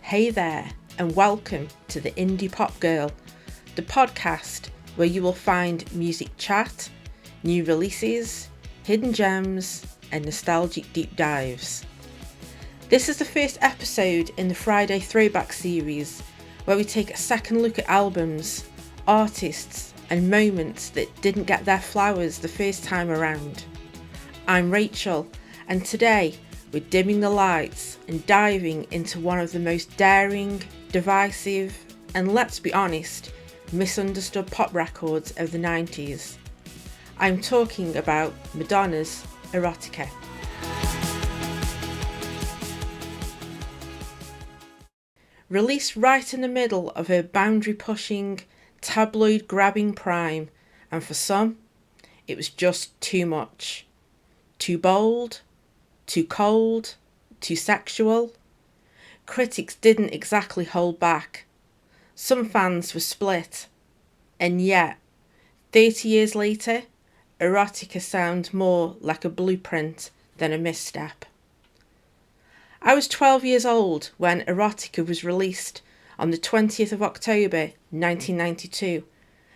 Hey there, and welcome to the Indie Pop Girl, the podcast where you will find music chat, new releases, hidden gems, and nostalgic deep dives. This is the first episode in the Friday Throwback series, where we take a second look at albums, artists, and moments that didn't get their flowers the first time around. I'm Rachel, and today we're dimming the lights and diving into one of the most daring, divisive, and let's be honest, misunderstood pop records of the 90s. I'm talking about Madonna's Erotica. Released right in the middle of her boundary-pushing, tabloid-grabbing prime, and for some, it was just too much. Too bold, too cold, too sexual. Critics didn't exactly hold back. Some fans were split. And yet, 30 years later, Erotica sounds more like a blueprint than a misstep. I was 12 years old when Erotica was released on the 20th of October 1992,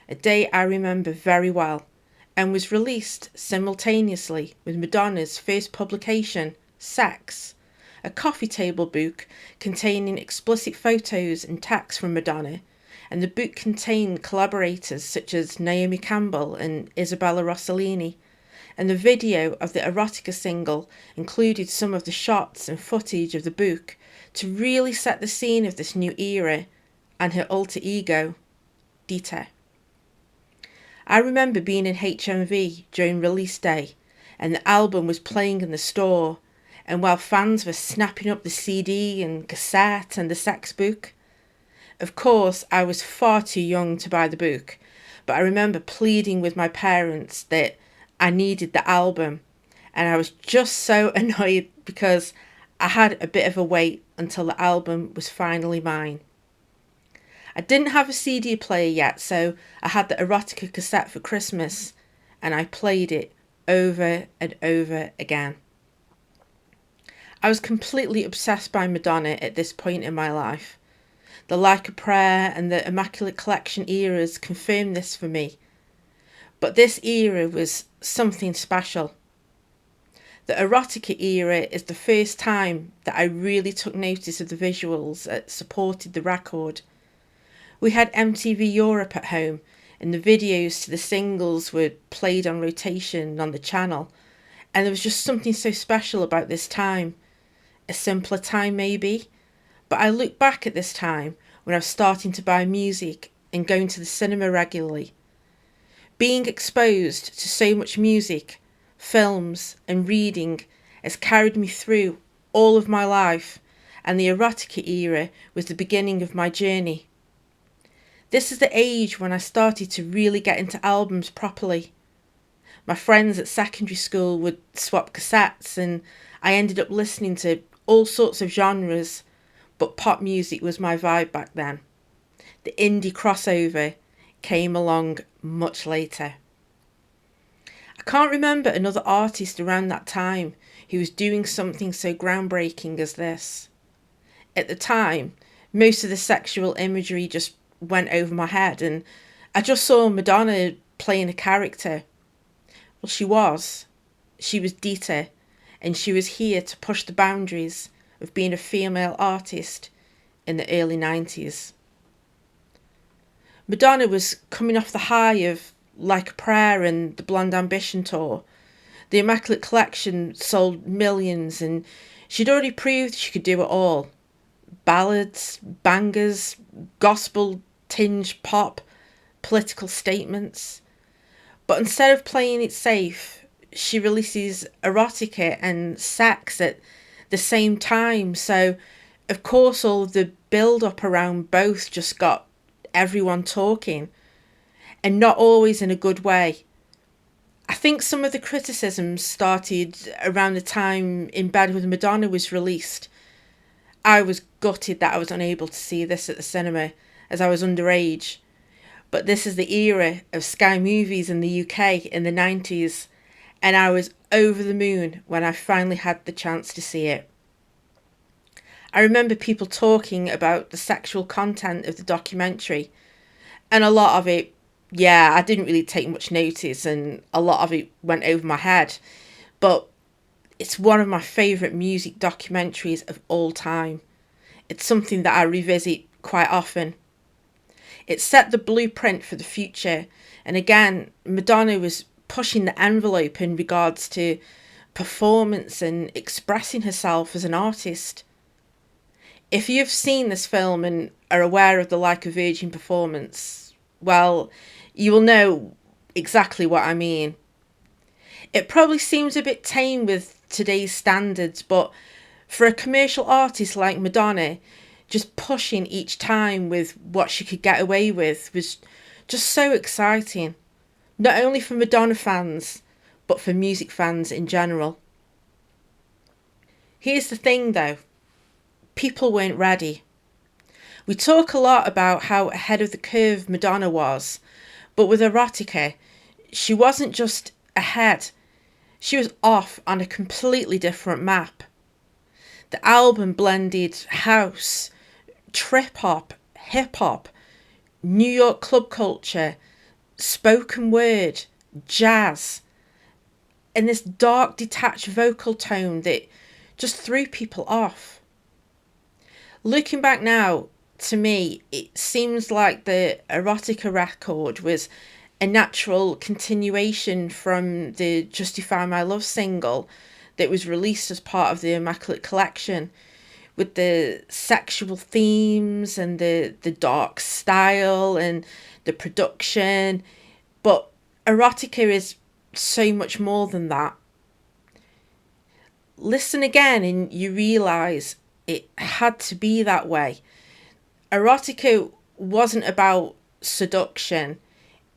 a day I remember very well, and was released simultaneously with Madonna's first publication, Sex, a coffee table book containing explicit photos and text from Madonna, and the book contained collaborators such as Naomi Campbell and Isabella Rossellini, and the video of the Erotica single included some of the shots and footage of the book to really set the scene of this new era and her alter ego, Dita. I remember being in HMV during release day, and the album was playing in the store, and while fans were snapping up the CD and cassette and the sex book. Of course, I was far too young to buy the book, but I remember pleading with my parents that I needed the album, and I was just so annoyed because I had a bit of a wait until the album was finally mine. I didn't have a CD player yet, so I had the Erotica cassette for Christmas, and I played it over and over again. I was completely obsessed by Madonna at this point in my life. The Like a Prayer and the Immaculate Collection eras confirmed this for me. But this era was something special. The Erotica era is the first time that I really took notice of the visuals that supported the record. We had MTV Europe at home, and the videos to the singles were played on rotation on the channel, and there was just something so special about this time. A simpler time maybe, but I look back at this time when I was starting to buy music and going to the cinema regularly. Being exposed to so much music, films and reading has carried me through all of my life, and the Erotica era was the beginning of my journey. This is the age when I started to really get into albums properly. My friends at secondary school would swap cassettes, and I ended up listening to all sorts of genres, but pop music was my vibe back then. The indie crossover came along much later. I can't remember another artist around that time who was doing something so groundbreaking as this. At the time, most of the sexual imagery just went over my head, and I just saw Madonna playing a character. Well, she was Dita, and she was here to push the boundaries of being a female artist in the early 90s. Madonna was coming off the high of Like a Prayer and the Blonde Ambition tour. The Immaculate Collection sold millions, and she'd already proved she could do it all. Ballads, bangers, gospel, tinge pop, political statements. But instead of playing it safe, she releases Erotica and Sex at the same time. So, of course, all the build-up around both just got everyone talking, and not always in a good way. I think some of the criticisms started around the time In Bed with Madonna was released. I was gutted that I was unable to see this at the cinema, as I was underage. But this is the era of Sky Movies in the UK in the 90s, and I was over the moon when I finally had the chance to see it. I remember people talking about the sexual content of the documentary, and a lot of it, yeah, I didn't really take much notice, and a lot of it went over my head. But it's one of my favourite music documentaries of all time. It's something that I revisit quite often. It set the blueprint for the future, and again, Madonna was pushing the envelope in regards to performance and expressing herself as an artist. If you've seen this film and are aware of the Like a Virgin performance, well, you will know exactly what I mean. It probably seems a bit tame with today's standards, but for a commercial artist like Madonna, just pushing each time with what she could get away with was just so exciting. Not only for Madonna fans, but for music fans in general. Here's the thing though, people weren't ready. We talk a lot about how ahead of the curve Madonna was, but with Erotica, she wasn't just ahead, she was off on a completely different map. The album blended house, trip hop, hip hop, New York club culture, spoken word, jazz, and this dark, detached vocal tone that just threw people off. Looking back now, to me, it seems like the Erotica record was a natural continuation from the Justify My Love single that was released as part of the Immaculate Collection, with the sexual themes and the dark style and the production. But Erotica is so much more than that. Listen again and you realise it had to be that way. Erotica wasn't about seduction,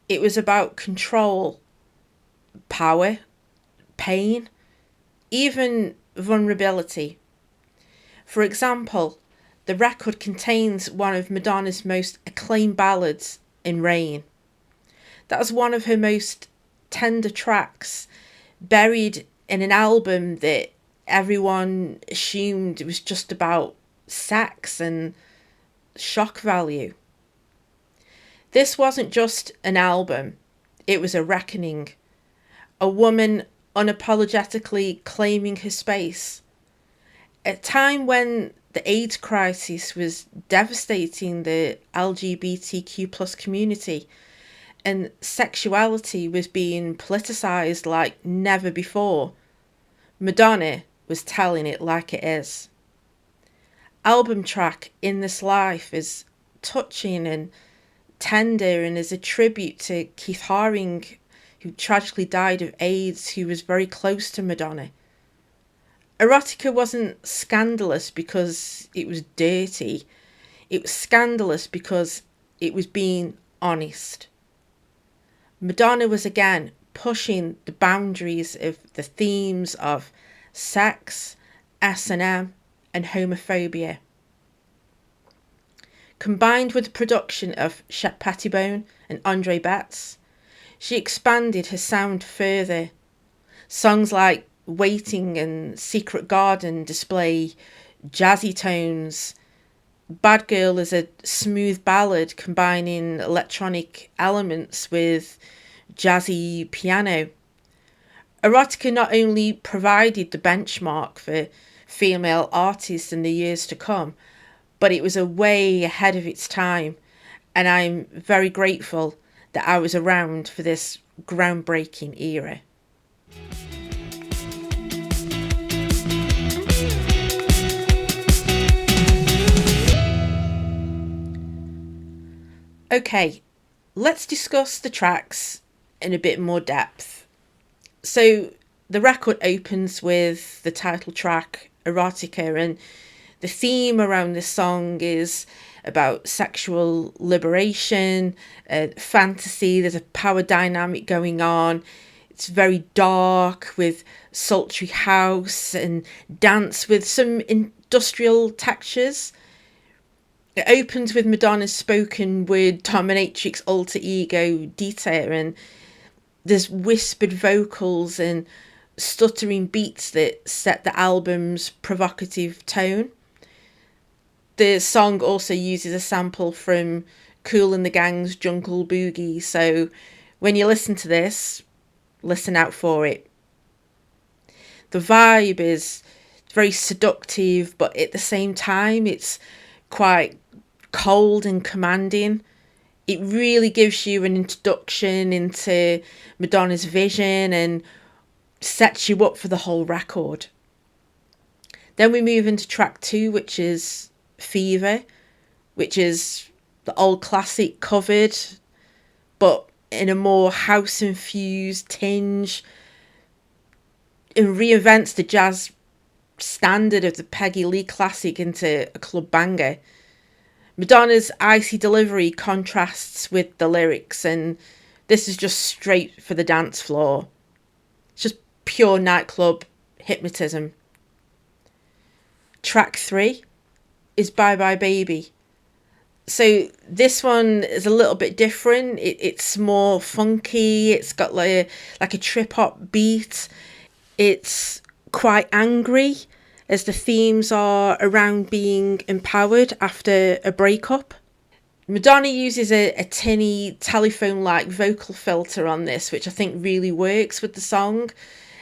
it was about control, power, pain, even vulnerability. For example, the record contains one of Madonna's most acclaimed ballads, In Rain. That was one of her most tender tracks, buried in an album that everyone assumed was just about sex and shock value. This wasn't just an album, it was a reckoning. A woman unapologetically claiming her space. At a time when the AIDS crisis was devastating the LGBTQ plus community and sexuality was being politicised like never before, Madonna was telling it like it is. Album track In This Life is touching and tender and is a tribute to Keith Haring, who tragically died of AIDS, who was very close to Madonna. Erotica wasn't scandalous because it was dirty. It was scandalous because it was being honest. Madonna was again pushing the boundaries of the themes of sex, S&M, and homophobia. Combined with the production of Shep Pettibone and Andre Betts, she expanded her sound further. Songs like Waiting and Secret Garden display jazzy tones. Bad Girl is a smooth ballad combining electronic elements with jazzy piano. Erotica not only provided the benchmark for female artists in the years to come, but it was a way ahead of its time, and I'm very grateful that I was around for this groundbreaking era. Okay, let's discuss the tracks in a bit more depth. So the record opens with the title track, Erotica, and the theme around this song is about sexual liberation, fantasy. There's a power dynamic going on. It's very dark with sultry house and dance with some industrial textures. It opens with Madonna's spoken word dominatrix alter ego Dita, and there's whispered vocals and stuttering beats that set the album's provocative tone. the song also uses a sample from Kool and the Gang's Jungle Boogie. So when you listen to this, listen out for it. The vibe is very seductive, but at the same time, it's quite cold and commanding. It really gives you an introduction into Madonna's vision and sets you up for the whole record. Then we move into track 2, which is Fever, which is the old classic covered, but in a more house-infused tinge. It reinvents the jazz standard of the Peggy Lee classic into a club banger. Madonna's icy delivery contrasts with the lyrics, and this is just straight for the dance floor. It's just pure nightclub hypnotism. Track 3 is Bye Bye Baby. So this one is a little bit different. It's more funky. It's got like a trip hop beat. It's quite angry, as the themes are around being empowered after a breakup. Madonna uses a tinny telephone-like vocal filter on this, which I think really works with the song.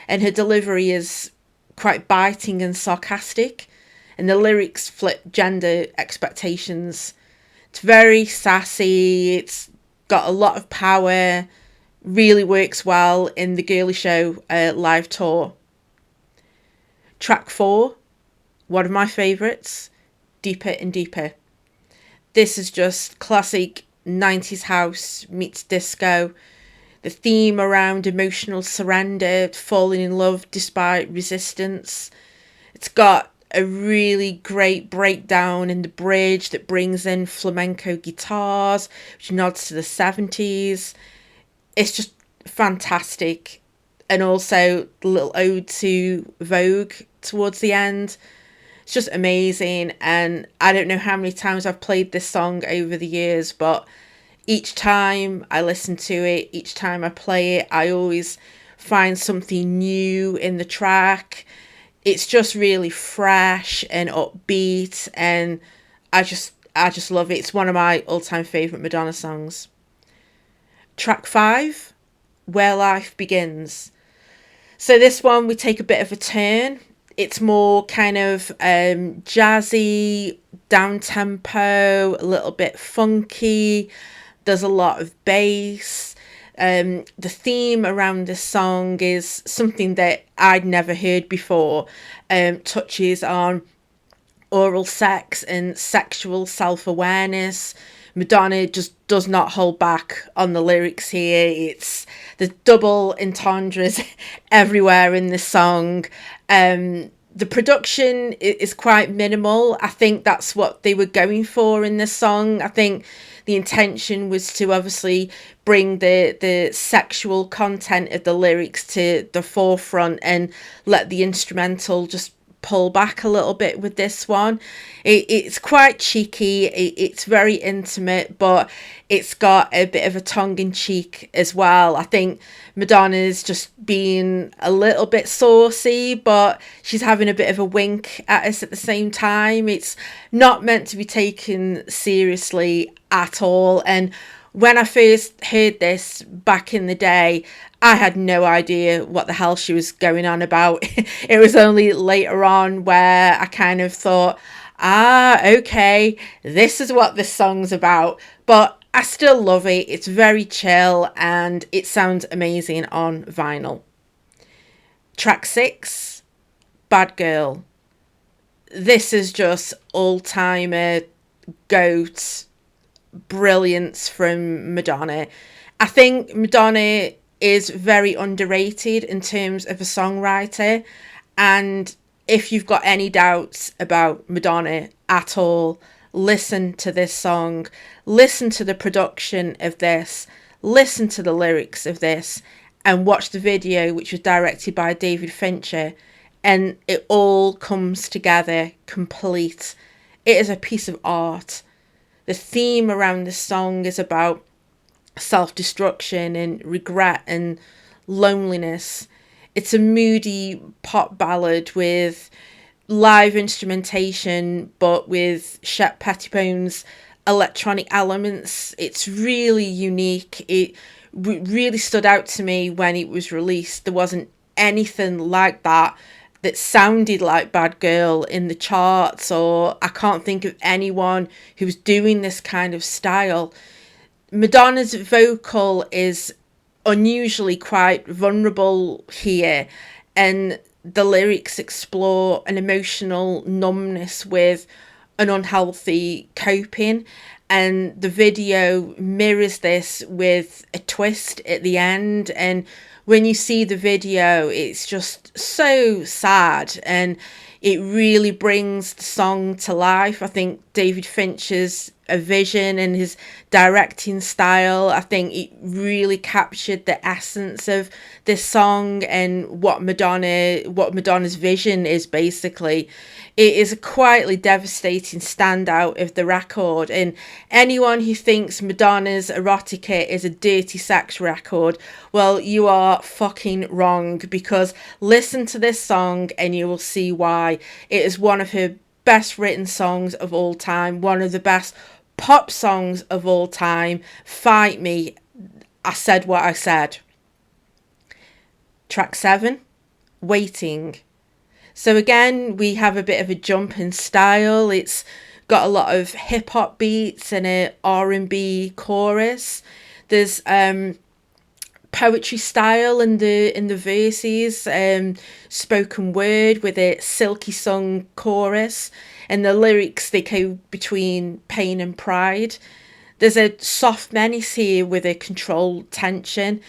And her delivery is quite biting and sarcastic. And the lyrics flip gender expectations. It's very sassy. It's got a lot of power. Really works well in the Girly Show live tour. Track 4, one of my favourites, Deeper and Deeper. This is just classic 90s house meets disco. The theme around emotional surrender, falling in love despite resistance. It's got a really great breakdown in the bridge that brings in flamenco guitars, which nods to the 70s. It's just fantastic. And also the little ode to Vogue towards the end. It's just amazing. And I don't know how many times I've played this song over the years, but each time I listen to it, each time I play it, I always find something new in the track. It's just really fresh and upbeat, and I just love it. It's one of my all-time favourite Madonna songs. Track 5, Where Life Begins. So this one, we take a bit of a turn. It's more kind of jazzy, down-tempo, a little bit funky. There's a lot of bass. The theme around this song is something that I'd never heard before. Touches on oral sex and sexual self-awareness. Madonna just does not hold back on the lyrics here. It's the double entendres everywhere in this song. The production is quite minimal. I think that's what they were going for in this song. I think the intention was to obviously bring the sexual content of the lyrics to the forefront and let the instrumental just pull back a little bit with this one. It's quite cheeky, it's very intimate, but it's got a bit of a tongue-in-cheek as well. I think Madonna's just being a little bit saucy, but she's having a bit of a wink at us at the same time. It's not meant to be taken seriously at all. And when I first heard this back in the day, I had no idea what the hell she was going on about. It was only later on where I kind of thought, okay, this is what this song's about. But I still love it. It's very chill and it sounds amazing on vinyl. Track 6, Bad Girl. This is just all-timer GOAT brilliance from Madonna. I think Madonna is very underrated in terms of a songwriter, and if you've got any doubts about Madonna at all, listen to this song, listen to the production of this, listen to the lyrics of this, and watch the video, which was directed by David Fincher, and it all comes together complete. It is a piece of art. The theme around this song is about self-destruction and regret and loneliness. It's a moody pop ballad with live instrumentation, but with Shep Pettibone's electronic elements. It's really unique. It really stood out to me when it was released. There wasn't anything like that sounded like Bad Girl in the charts, or I can't think of anyone who was doing this kind of style. Madonna's vocal is unusually quite vulnerable here, and the lyrics explore an emotional numbness with an unhealthy coping, and the video mirrors this with a twist at the end. And when you see the video, it's just so sad, and it really brings the song to life. I think David Fincher's a vision and his directing style, I think it really captured the essence of this song and what Madonna's vision is. Basically, it is a quietly devastating standout of the record, and anyone who thinks Madonna's Erotica is a dirty sex record, well, you are fucking wrong, because listen to this song and you will see why. It is one of her best written songs of all time, one of the best pop songs of all time. Fight me, I said what I said. Track 7, Waiting. So again, we have a bit of a jump in style. It's got a lot of hip hop beats and a R&B chorus. There's poetry style in the verses, spoken word with a silky sung chorus, and the lyrics, they go between pain and pride. There's a soft menace here with a controlled tension.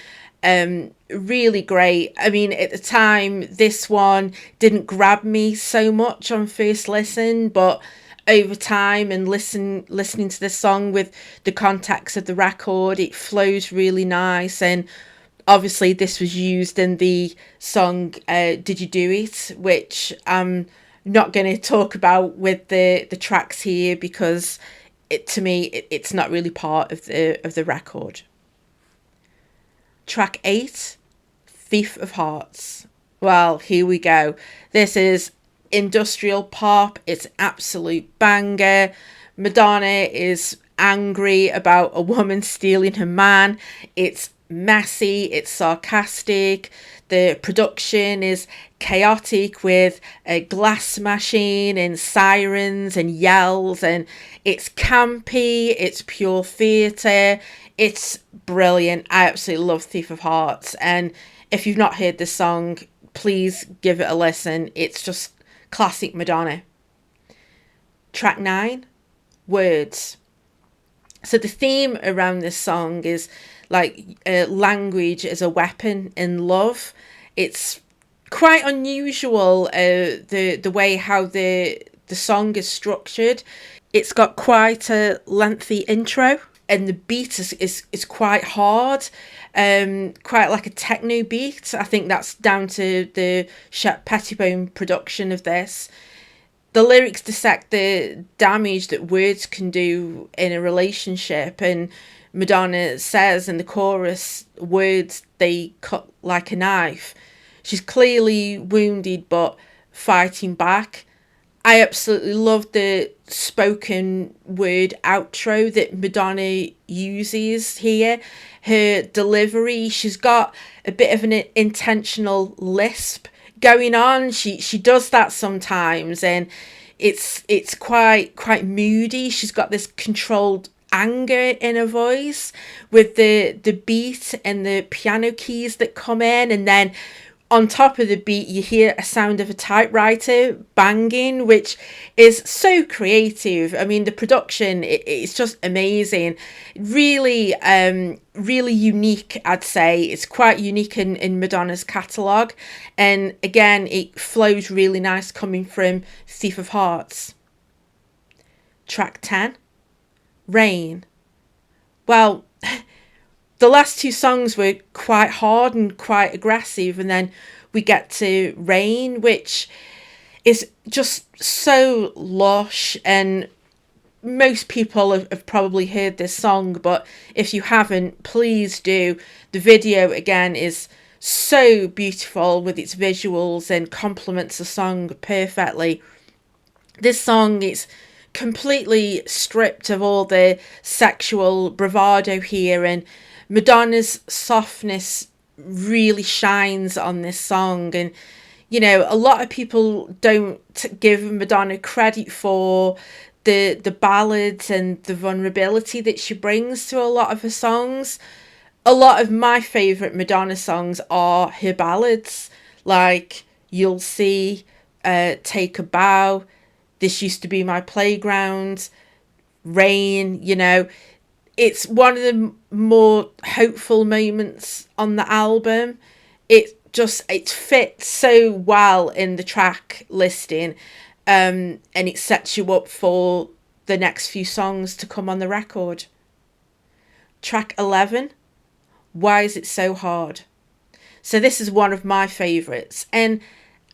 Really great. I mean, at the time, this one didn't grab me so much on first listen, but over time and listening to this song with the context of the record, it flows really nice. And obviously this was used in the song Did You Do It, which I'm not going to talk about with the tracks here, because to me it's not really part of the record. Track 8, Thief of Hearts. Well, here we go. This is industrial pop. It's absolute banger. Madonna is angry about a woman stealing her man. It's messy, it's sarcastic. The production is chaotic with glass smashing and sirens and yells, and it's campy, it's pure theatre. It's brilliant. I absolutely love Thief of Hearts, and if you've not heard this song, please give it a listen. It's just classic Madonna. Track 9, Words. So the theme around this song is like language as a weapon in love. It's quite unusual, the way how the song is structured. It's got quite a lengthy intro, and the beat is quite hard, quite like a techno beat. I think that's down to the Shep Pettibone production of this. The lyrics dissect the damage that words can do in a relationship, and Madonna says in the chorus, words, they cut like a knife. She's clearly wounded but fighting back. I absolutely love the spoken word outro that Madonna uses here. Her delivery, she's got a bit of an intentional lisp going on. She does that sometimes, and it's quite moody. She's got this controlled anger in her voice with the beat and the piano keys that come in, and then on top of the beat you hear a sound of a typewriter banging, which is so creative. I mean, the production, it's just amazing. Really really unique, I'd say. It's quite unique in Madonna's catalogue, and again, it flows really nice coming from Thief of Hearts. Track 10, Rain. Well, the last two songs were quite hard and quite aggressive, and then we get to Rain, which is just so lush, and most people have probably heard this song, but if you haven't, please do. The video, again, is so beautiful with its visuals and complements the song perfectly. This song is completely stripped of all the sexual bravado here, and Madonna's softness really shines on this song. And a lot of people don't give Madonna credit for the ballads and the vulnerability that she brings to a lot of her songs. A lot of my favourite Madonna songs are her ballads, like You'll See, Take a Bow, This Used to Be My Playground, Rain. It's one of the more hopeful moments on the album. It fits so well in the track listing, and it sets you up for the next few songs to come on the record. Track 11, Why Is It So Hard? So this is one of my favourites, and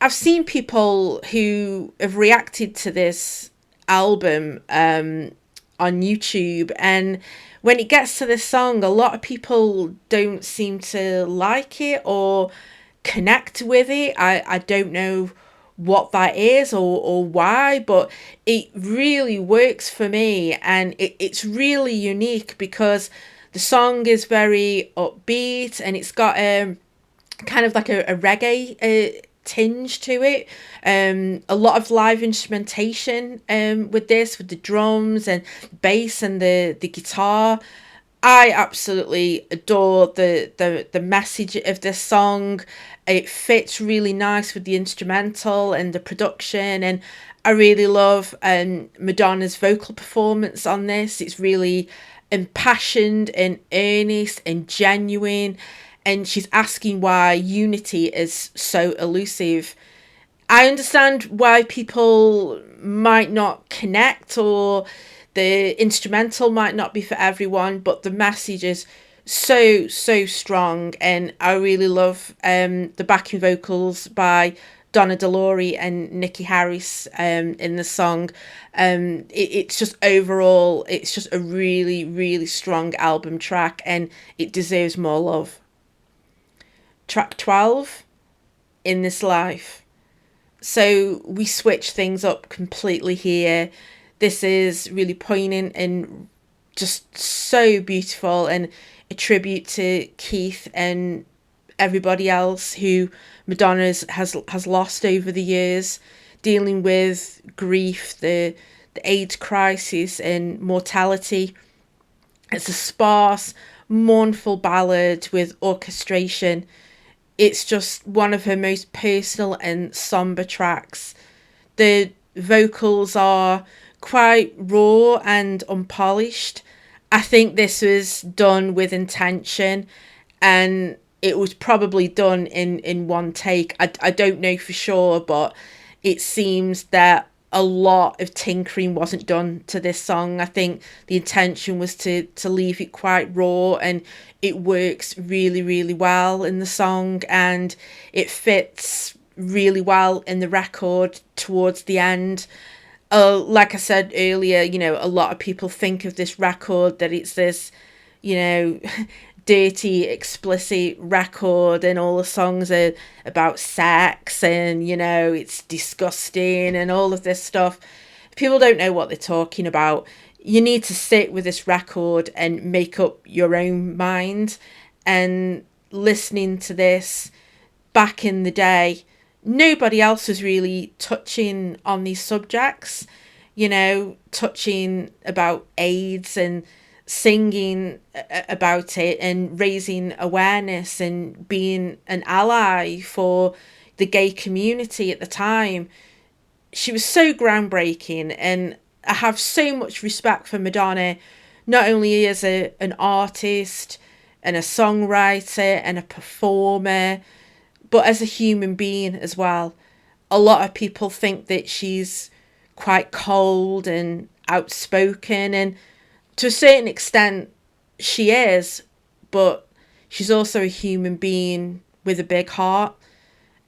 I've seen people who have reacted to this album on YouTube, and when it gets to this song, a lot of people don't seem to like it or connect with it. I don't know what that is or why, but it really works for me, and it's really unique because the song is very upbeat, and it's got kind of like a reggae tinge to it. A lot of live instrumentation with the drums and bass and the guitar. I absolutely adore the message of this song. It fits really nice with the instrumental and the production, and I really love Madonna's vocal performance on this. It's really impassioned and earnest and genuine, and she's asking why unity is so elusive. I understand why people might not connect, or the instrumental might not be for everyone, but the message is so strong, and I really love the backing vocals by Donna DeLory and Nikki Harris in the song. It's just overall, it's just a really strong album track, and it deserves more love. Track 12, In This Life. So we switch things up completely here. This is really poignant and just so beautiful, and a tribute to Keith and everybody else who Madonna has lost over the years, dealing with grief, the AIDS crisis and mortality. It's a sparse, mournful ballad with orchestration. It's just one of her most personal and somber tracks. The vocals are quite raw and unpolished. I think this was done with intention, and it was probably done in one take. I don't know for sure, but it seems that a lot of tinkering wasn't done to this song. I think the intention was to leave it quite raw, and it works really well in the song, and it fits really well in the record towards the end. Like I said earlier, a lot of people think of this record that it's this, dirty, explicit record, and all the songs are about sex, and, it's disgusting and all of this stuff. People don't know what they're talking about. You need to sit with this record and make up your own mind. And listening to this back in the day, nobody else was really touching on these subjects, touching about AIDS and singing about it and raising awareness and being an ally for the gay community at the time. She was so groundbreaking, and I have so much respect for Madonna, not only as an artist and a songwriter and a performer, but as a human being as well. A lot of people think that she's quite cold and outspoken, and to a certain extent she is, but she's also a human being with a big heart.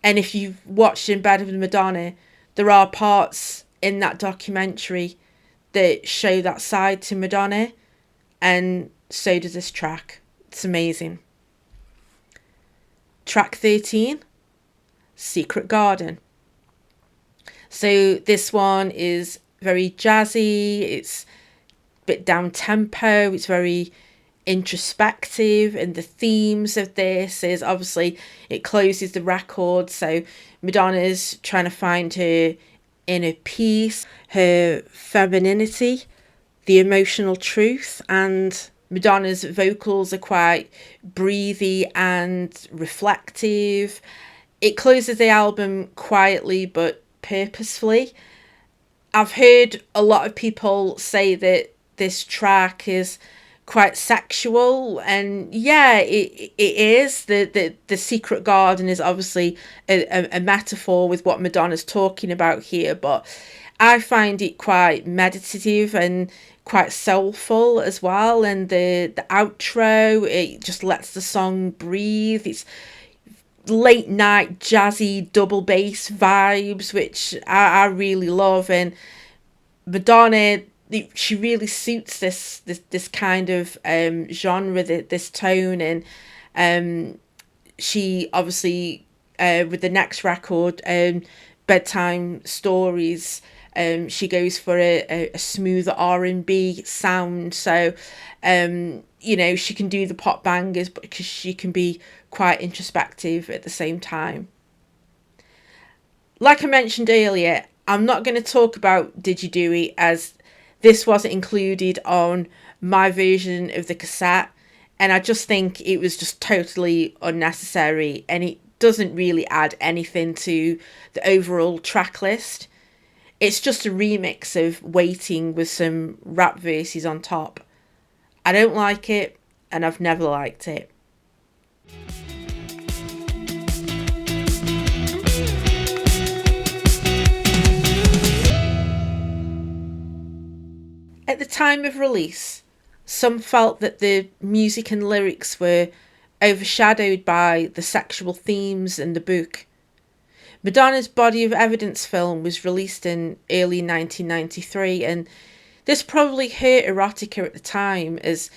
And if you've watched In Bed with Madonna, there are parts in that documentary that show that side to Madonna, and so does this track. It's amazing. Track 13, Secret Garden. So this one is very jazzy, it's a bit down tempo, it's very introspective, and the themes of this is obviously it closes the record, so Madonna's trying to find her inner peace, her femininity, the emotional truth, and Madonna's vocals are quite breathy and reflective. It closes the album quietly but purposefully. I've heard a lot of people say that this track is quite sexual, and yeah, it is. The secret garden is obviously a metaphor with what Madonna's talking about here, but I find it quite meditative and quite soulful as well. And the outro, it just lets the song breathe. It's late night jazzy double bass vibes, which I really love. And Madonna, she really suits this kind of genre, this tone. And she obviously, with the next record, Bedtime Stories, she goes for a smoother R&B sound. So she can do the pop bangers, but because she can be quite introspective at the same time. Like I mentioned earlier, I'm not going to talk about Did You Do It, as this wasn't included on my version of the cassette, and I just think it was just totally unnecessary, and it doesn't really add anything to the overall track list. It's just a remix of Waiting with some rap verses on top. I don't like it, and I've never liked it. At the time of release, some felt that the music and lyrics were overshadowed by the sexual themes in the book. Madonna's Body of Evidence film was released in early 1993, and this probably hurt Erotica at the time, as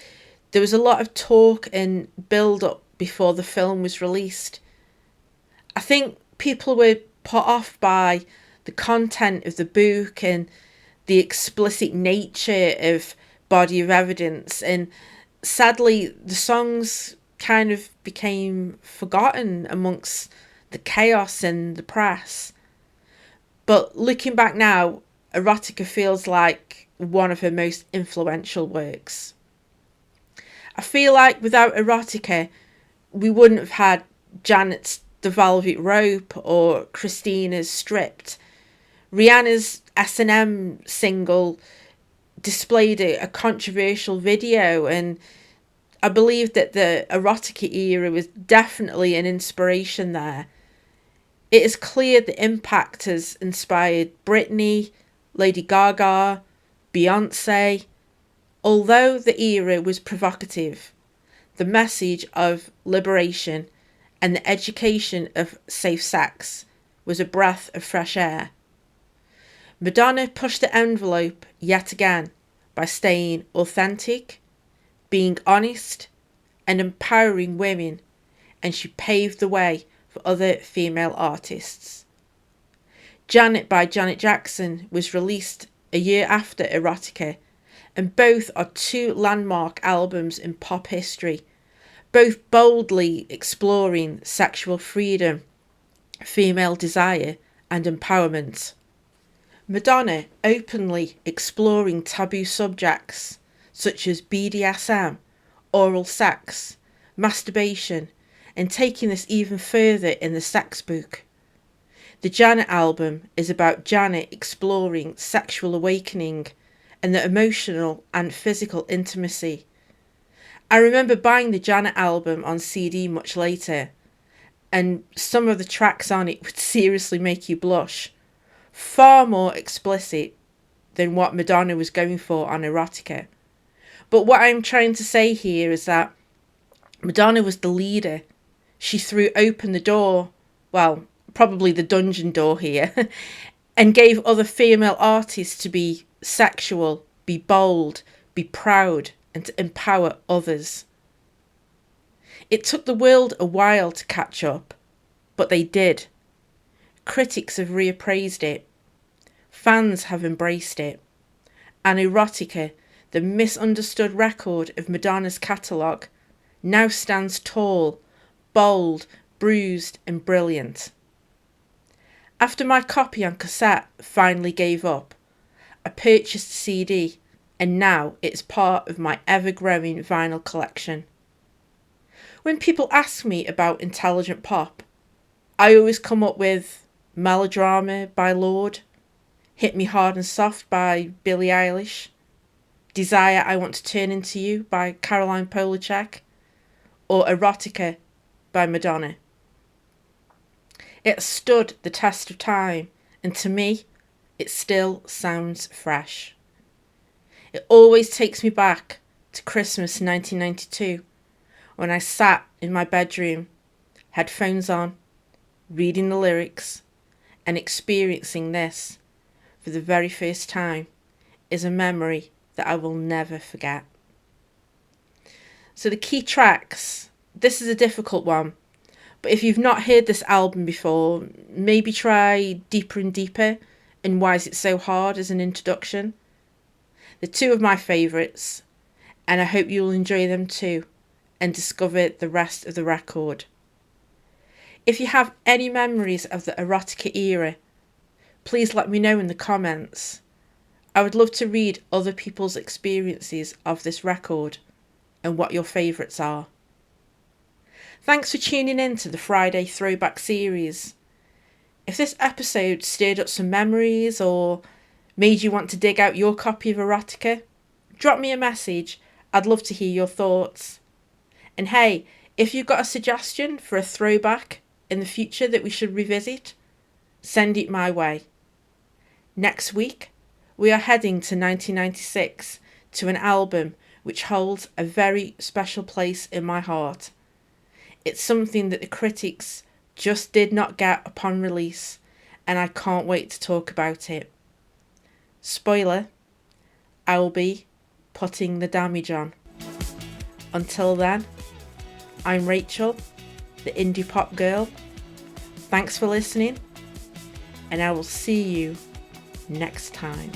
there was a lot of talk and build-up before the film was released. I think people were put off by the content of the book and the explicit nature of Body of Evidence, and sadly the songs kind of became forgotten amongst the chaos and the press. But looking back now, Erotica feels like one of her most influential works. I feel like without Erotica, we wouldn't have had Janet's The Velvet Rope or Christina's Stripped. Rihanna's S&M single displayed a controversial video, and I believe that the Erotica era was definitely an inspiration there. It is clear the impact has inspired Britney, Lady Gaga, Beyonce. Although the era was provocative, the message of liberation and the education of safe sex was a breath of fresh air. Madonna pushed the envelope yet again by staying authentic, being honest, and empowering women, and she paved the way for other female artists. Janet by Janet Jackson was released a year after Erotica, and both are two landmark albums in pop history, both boldly exploring sexual freedom, female desire, and empowerment. Madonna openly exploring taboo subjects such as BDSM, oral sex, masturbation, and taking this even further in the sex book. The Janet album is about Janet exploring sexual awakening and the emotional and physical intimacy. I remember buying the Janet album on CD much later, and some of the tracks on it would seriously make you blush. Far more explicit than what Madonna was going for on Erotica. But what I'm trying to say here is that Madonna was the leader. She threw open the door, well, probably the dungeon door here, and gave other female artists to be sexual, be bold, be proud, and to empower others. It took the world a while to catch up, but they did. Critics have reappraised it. Fans have embraced it, and Erotica, the misunderstood record of Madonna's catalogue, now stands tall, bold, bruised and brilliant. After my copy on cassette finally gave up, I purchased a CD, and now it's part of my ever-growing vinyl collection. When people ask me about intelligent pop, I always come up with Melodrama by Lorde, Hit Me Hard and Soft by Billie Eilish, Desire I Want to Turn Into You by Caroline Polachek, or Erotica by Madonna. It stood the test of time, and to me, it still sounds fresh. It always takes me back to Christmas 1992, when I sat in my bedroom, headphones on, reading the lyrics, and experiencing this for the very first time is a memory that I will never forget. So the key tracks, this is a difficult one, but if you've not heard this album before, maybe try Deeper and Deeper and Why Is It So Hard as an introduction. They're two of my favourites, and I hope you'll enjoy them too and discover the rest of the record. If you have any memories of the Erotica era, please let me know in the comments. I would love to read other people's experiences of this record and what your favourites are. Thanks for tuning in to the Friday Throwback series. If this episode stirred up some memories or made you want to dig out your copy of Erotica, drop me a message. I'd love to hear your thoughts. And hey, if you've got a suggestion for a throwback in the future that we should revisit, send it my way. Next week, we are heading to 1996 to an album which holds a very special place in my heart. It's something that the critics just did not get upon release, and I can't wait to talk about it. Spoiler, I'll be putting the damage on. Until then, I'm Rachel, the indie pop girl. Thanks for listening, and I will see you next time.